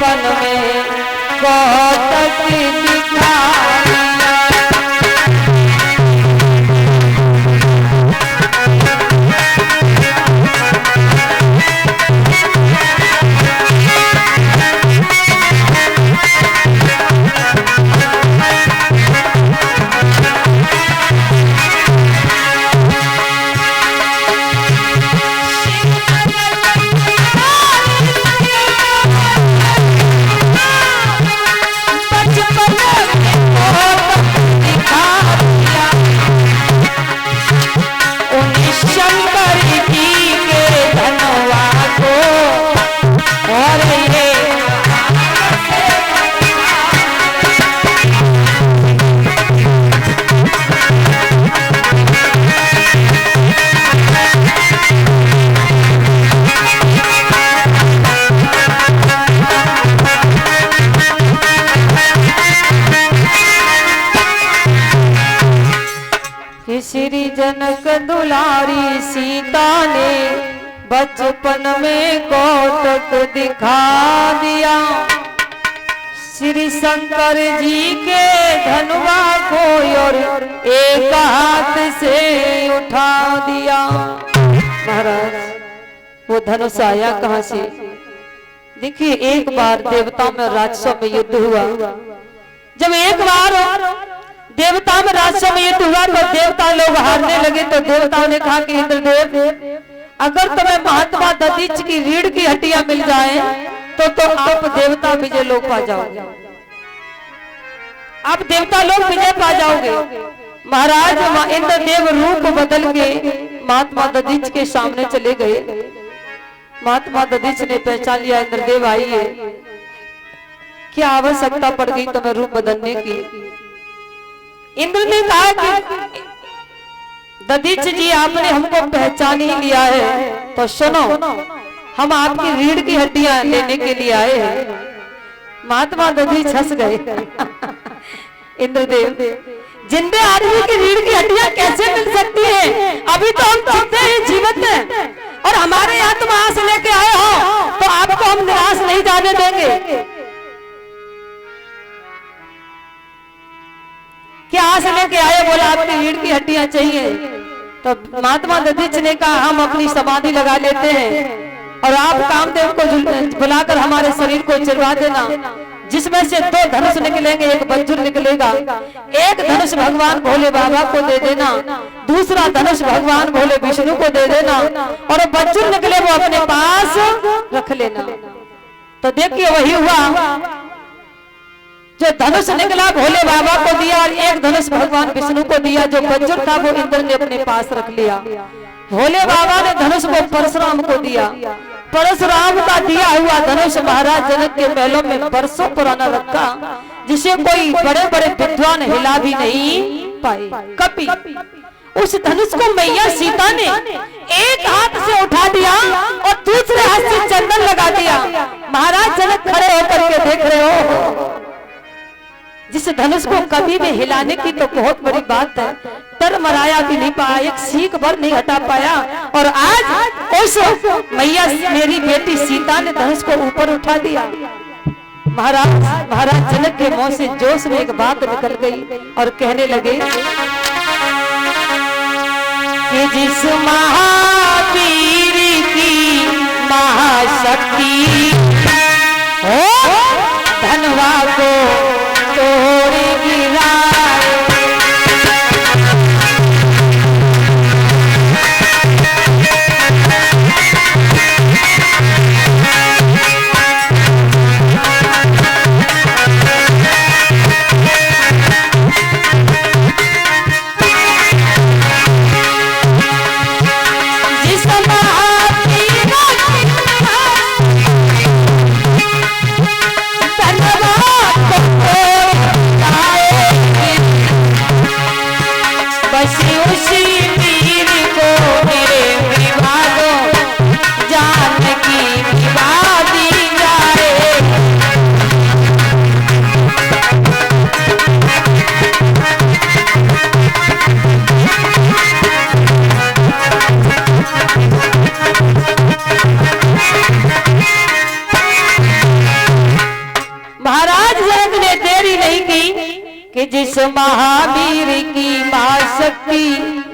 बचपन में कौतक दिखा श्री जनक दुलारी सीता ने बचपन में कौतक दिखा दिया। श्री शंकर जी के धनुआ को और एक हाथ से उठा दिया। महाराज वो धनुष आया कहां से? देखिए एक बार देवताओं में राक्षसों में युद्ध हुआ। जब एक बार देवता में राक्षसों में युद्ध हुआ तो देवता लोग हारने लगे तो देवताओं ने कहा कि इंद्रदेव अगर तुम्हें महात्मा दधीच की रीढ़ की हड्डियां मिल जाए तो आप देवता विजय लोग पा जाओगे, आप देवता लोग विजय पा जाओगे। महाराज इंद्रदेव रूप बदल के महात्मा दधीच के सामने चले गए। महात्मा दधीच ने पहचान लिया इंद्रदेव आई है, क्या आवश्यकता पड़ गई तुम्हें रूप बदलने की? इंद्र ने कहा कि दधीच जी आपने हमको पहचान ही लिया है तो सुनो हम आपकी रीढ़ की हड्डियां लेने के लिए आए हैं। महात्मा दधीच हंस गए। इंद्रदेव जिंदे आदमी की रीढ़ की हड्डियां कैसे मिल सकती हैं? अभी तो हम जिंदे हैं, जीवित हैं और हमारे यहाँ तुम आस लेके आए हो तो आपको हम निराश नहीं जाने देंगे। क्या आस लेके आए? बोला आपकी रीढ़ की हड्डियां चाहिए। तो महात्मा दधीच ने कहा हम अपनी समाधि लगा लेते हैं और आप कामदेव को बुलाकर हमारे शरीर को चिरवा देना, जिसमें से 2 धनुष निकलेंगे, एक वज्र निकलेगा। एक धनुष भगवान भोले बाबा को दे देना, दूसरा धनुष भगवान भोले विष्णु को दे देना और वज्र निकले वो अपने पास रख लेना। तो देखिए वही हुआ, जो धनुष निकला भोले बाबा को दिया और एक धनुष भगवान विष्णु को दिया। जो वज्र था वो इंद्र ने अपने पास रख लिया। भोले बाबा ने धनुष को परशुराम को दिया। परशुराम का दिया हुआ धनुष महाराज जनक के महलों में बरसों पुराना रखा, जिसे कोई बड़े बड़े विद्वान हिला भी नहीं पाए कभी। उस धनुष को मैया सीता ने एक हाथ से उठा दिया और दूसरे हाथ से चंदन लगा दिया। महाराज जनक खड़े होकर के देख रहे हो, जिस धनुष को कभी भी हिलाने की तो बहुत बड़ी बात है, तर मराया भी नहीं पाया, एक सीख भर नहीं हटा पाया। और आज उस मैया मेरी बेटी सीता ने धनुष को ऊपर उठा दिया। महाराज जनक के मुंह से जोश में एक बात निकल गई और कहने लगे कि जिस महावीर की महाशक्ति हो धनवा को तोड़ेगी राय। महाराज जनक ने देरी नहीं की कि जिस महावीर की महाशक्ति